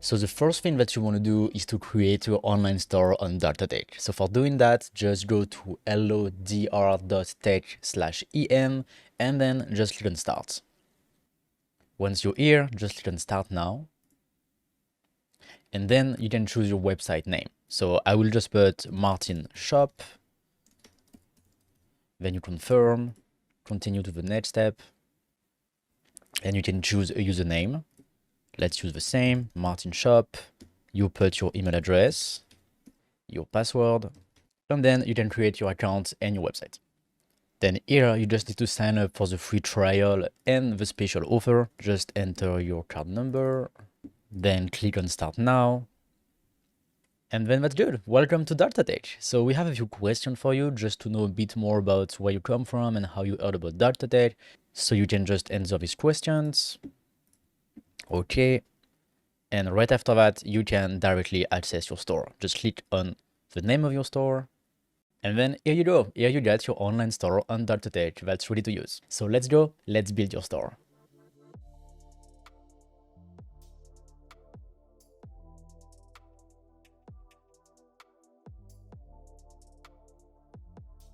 So the first thing that you want to do is to create your online store on Dartatech. So for doing that, just go to hello.tech/em and then just click on start. Once you're here, just click on start now. And then you can choose your website name. So I will just put Martin Shop. Then you confirm, continue to the next step. And you can choose a username. Let's use the same, Martin Shop. You put your email address, your password, and then you can create your account and your website. Then here, you just need to sign up for the free trial and the special offer. Just enter your card number, then click on start now. And then that's good. Welcome to Dartatech. So we have a few questions for you just to know a bit more about where you come from and how you heard about Dartatech. So you can just answer these questions. Okay. And right after that, you can directly access your store. Just click on the name of your store. And then here you go. Here you get your online store on Dartatech that's ready to use. So let's go. Let's build your store.